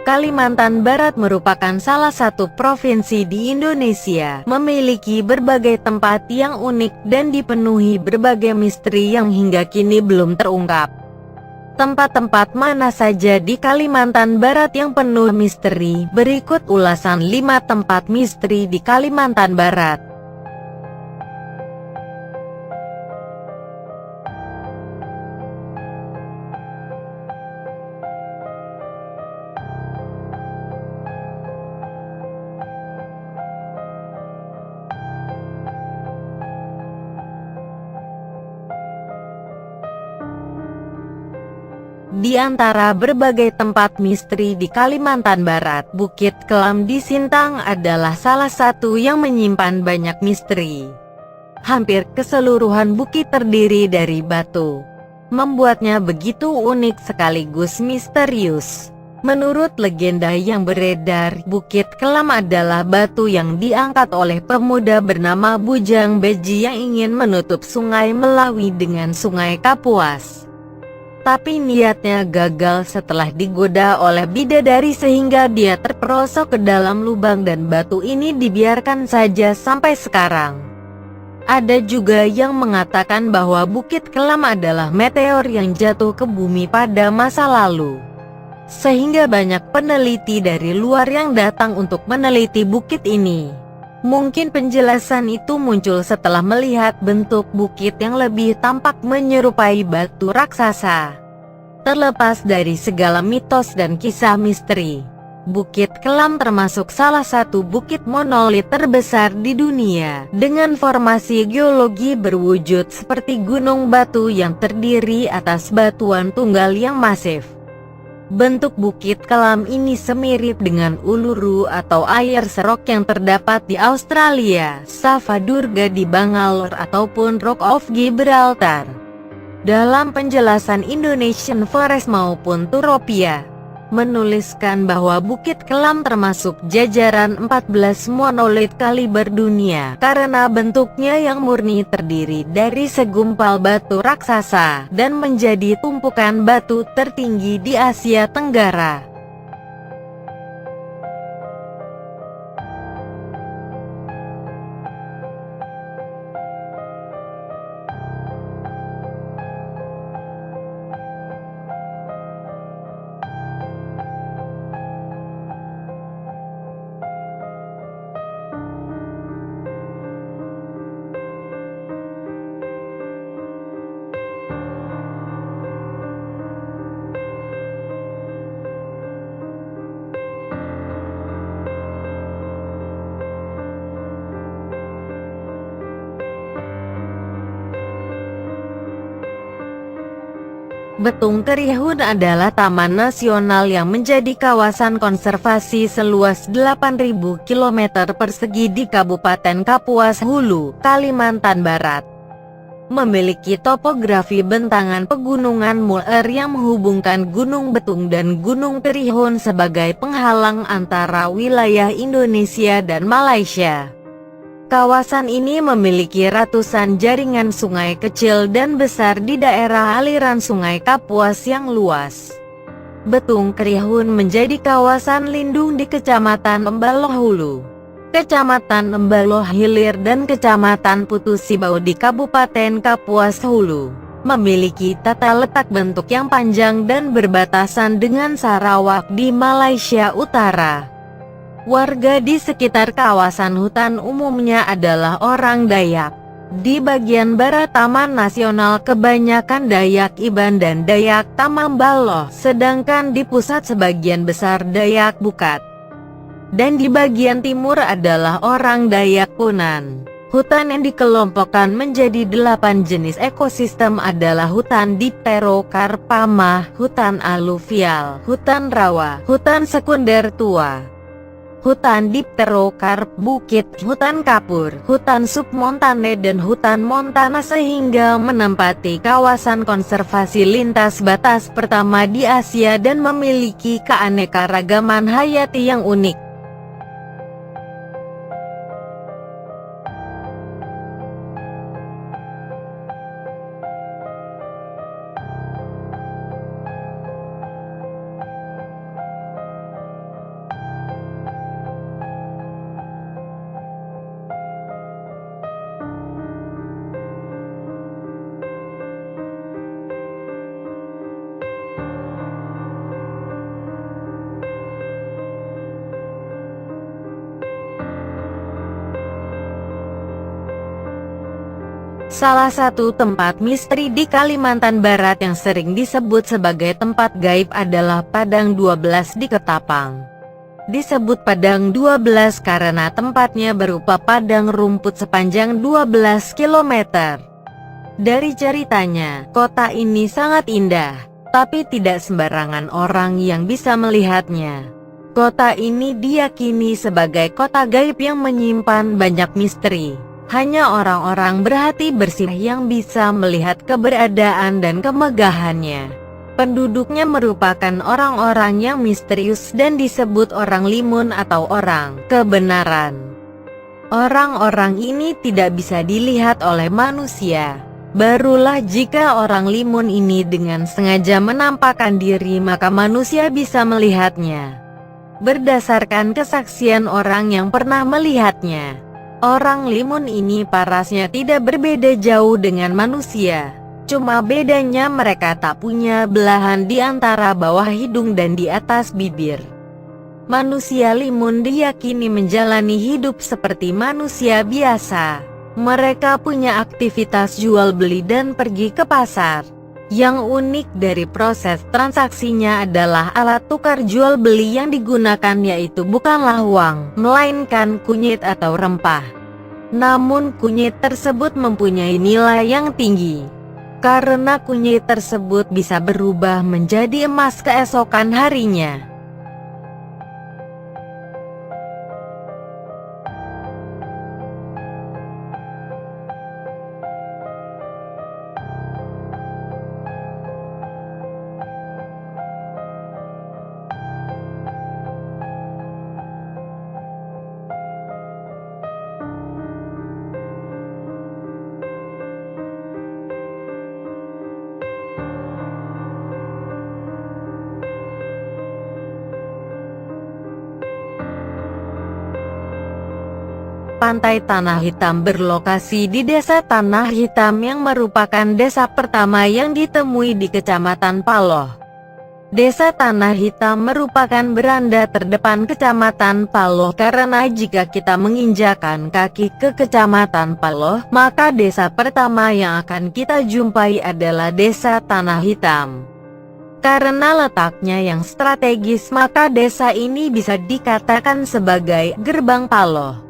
Kalimantan Barat merupakan salah satu provinsi di Indonesia, memiliki berbagai tempat yang unik dan dipenuhi berbagai misteri yang hingga kini belum terungkap. Tempat-tempat mana saja di Kalimantan Barat yang penuh misteri? Berikut ulasan 5 tempat misteri di Kalimantan Barat. Di antara berbagai tempat misteri di Kalimantan Barat, Bukit Kelam di Sintang adalah salah satu yang menyimpan banyak misteri. Hampir keseluruhan bukit terdiri dari batu, membuatnya begitu unik sekaligus misterius. Menurut legenda yang beredar, Bukit Kelam adalah batu yang diangkat oleh pemuda bernama Bujang Beji yang ingin menutup sungai Melawi dengan sungai Kapuas. Tapi niatnya gagal setelah digoda oleh bidadari sehingga dia terperosok ke dalam lubang dan batu ini dibiarkan saja sampai sekarang. Ada juga yang mengatakan bahwa Bukit Kelam adalah meteor yang jatuh ke bumi pada masa lalu, sehingga banyak peneliti dari luar yang datang untuk meneliti bukit ini. Mungkin penjelasan itu muncul setelah melihat bentuk bukit yang lebih tampak menyerupai batu raksasa. Terlepas dari segala mitos dan kisah misteri, Bukit Kelam termasuk salah satu bukit monolit terbesar di dunia, dengan formasi geologi berwujud seperti gunung batu yang terdiri atas batuan tunggal yang masif. Bentuk Bukit Kelam ini semirip dengan Uluru atau air serok yang terdapat di Australia, Savadurga di Bangalore ataupun Rock of Gibraltar. Dalam penjelasan Indonesian Forest maupun Turopia, menuliskan bahwa Bukit Kelam termasuk jajaran 14 monolit kaliber dunia karena bentuknya yang murni terdiri dari segumpal batu raksasa dan menjadi tumpukan batu tertinggi di Asia Tenggara. Betung Kerihun adalah taman nasional yang menjadi kawasan konservasi seluas 8.000 km persegi di Kabupaten Kapuas Hulu, Kalimantan Barat. Memiliki topografi bentangan pegunungan Muler yang menghubungkan Gunung Betung dan Gunung Kerihun sebagai penghalang antara wilayah Indonesia dan Malaysia. Kawasan ini memiliki ratusan jaringan sungai kecil dan besar di daerah aliran sungai Kapuas yang luas. Betung Kerihun menjadi kawasan lindung di Kecamatan Embaloh Hulu, Kecamatan Embaloh Hilir dan Kecamatan Putu Sibau di Kabupaten Kapuas Hulu. Memiliki tata letak bentuk yang panjang dan berbatasan dengan Sarawak di Malaysia Utara. Warga di sekitar kawasan hutan umumnya adalah orang Dayak. Di bagian barat Taman Nasional kebanyakan Dayak Iban dan Dayak Tamambaloh, sedangkan di pusat sebagian besar Dayak Bukat. Dan di bagian timur adalah orang Dayak Punan. Hutan yang dikelompokkan menjadi 8 jenis ekosistem adalah hutan dipterokarpama, hutan aluvial, hutan rawa, hutan sekunder tua, hutan dipterokarp bukit, hutan kapur, hutan submontane dan hutan montana sehingga menempati kawasan konservasi lintas batas pertama di Asia dan memiliki keanekaragaman hayati yang unik. Salah satu tempat misteri di Kalimantan Barat yang sering disebut sebagai tempat gaib adalah Padang 12 di Ketapang. Disebut Padang 12 karena tempatnya berupa padang rumput sepanjang 12 km. Dari ceritanya, kota ini sangat indah, tapi tidak sembarangan orang yang bisa melihatnya. Kota ini diyakini sebagai kota gaib yang menyimpan banyak misteri. Hanya orang-orang berhati bersih yang bisa melihat keberadaan dan kemegahannya. Penduduknya merupakan orang-orang yang misterius dan disebut orang limun atau orang kebenaran. Orang-orang ini tidak bisa dilihat oleh manusia. Barulah jika orang limun ini dengan sengaja menampakkan diri maka manusia bisa melihatnya. Berdasarkan kesaksian orang yang pernah melihatnya, orang limun ini parasnya tidak berbeda jauh dengan manusia. Cuma bedanya mereka tak punya belahan di antara bawah hidung dan di atas bibir. Manusia limun diyakini menjalani hidup seperti manusia biasa. Mereka punya aktivitas jual beli dan pergi ke pasar. Yang unik dari proses transaksinya adalah alat tukar jual beli yang digunakan yaitu bukanlah uang, melainkan kunyit atau rempah. Namun kunyit tersebut mempunyai nilai yang tinggi. Karena kunyit tersebut bisa berubah menjadi emas keesokan harinya. Pantai Tanah Hitam berlokasi di Desa Tanah Hitam yang merupakan desa pertama yang ditemui di Kecamatan Paloh. Desa Tanah Hitam merupakan beranda terdepan Kecamatan Paloh karena jika kita menginjakan kaki ke Kecamatan Paloh, maka desa pertama yang akan kita jumpai adalah Desa Tanah Hitam. Karena letaknya yang strategis, maka desa ini bisa dikatakan sebagai gerbang Paloh.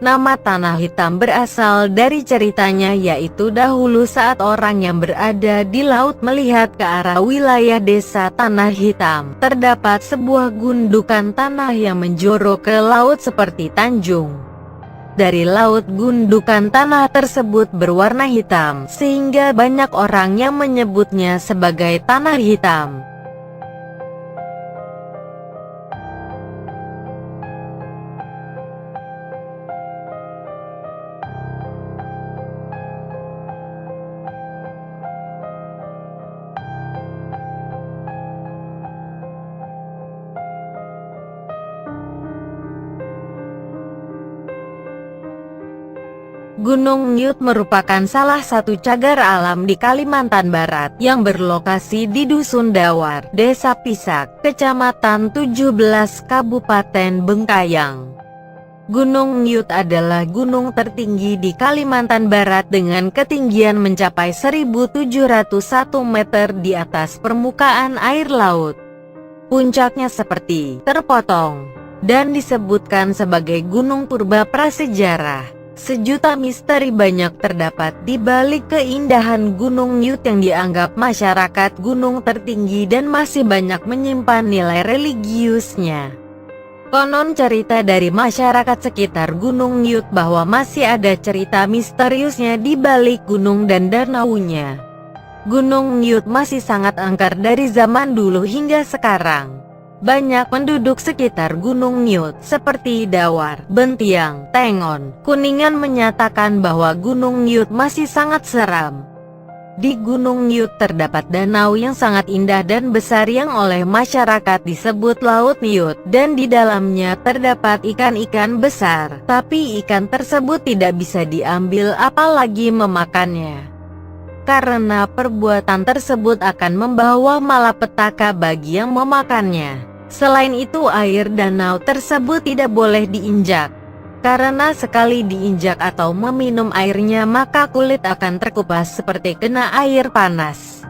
Nama Tanah Hitam berasal dari ceritanya, yaitu dahulu saat orang yang berada di laut melihat ke arah wilayah desa Tanah Hitam, terdapat sebuah gundukan tanah yang menjorok ke laut seperti tanjung. Dari laut gundukan tanah tersebut berwarna hitam, sehingga banyak orang yang menyebutnya sebagai Tanah Hitam. Gunung Nyut merupakan salah satu cagar alam di Kalimantan Barat yang berlokasi di Dusun Dawar, Desa Pisak, Kecamatan 17, Kabupaten Bengkayang. Gunung Nyut adalah gunung tertinggi di Kalimantan Barat dengan ketinggian mencapai 1.701 meter di atas permukaan air laut. Puncaknya seperti terpotong dan disebutkan sebagai gunung purba prasejarah. Sejuta misteri banyak terdapat di balik keindahan Gunung Nyut yang dianggap masyarakat gunung tertinggi dan masih banyak menyimpan nilai religiusnya. Konon cerita dari masyarakat sekitar Gunung Nyut bahwa masih ada cerita misteriusnya di balik gunung dan danaunya. Gunung Nyut masih sangat angker dari zaman dulu hingga sekarang. Banyak penduduk sekitar Gunung Nyut seperti Dawar, Bentiang, Tengon, Kuningan menyatakan bahwa Gunung Nyut masih sangat seram. Di Gunung Nyut terdapat danau yang sangat indah dan besar yang oleh masyarakat disebut Laut Nyut, dan di dalamnya terdapat ikan-ikan besar, tapi ikan tersebut tidak bisa diambil apalagi memakannya. Karena perbuatan tersebut akan membawa malapetaka bagi yang memakannya. Selain itu air danau tersebut tidak boleh diinjak. Karena sekali diinjak atau meminum airnya maka kulit akan terkupas seperti kena air panas.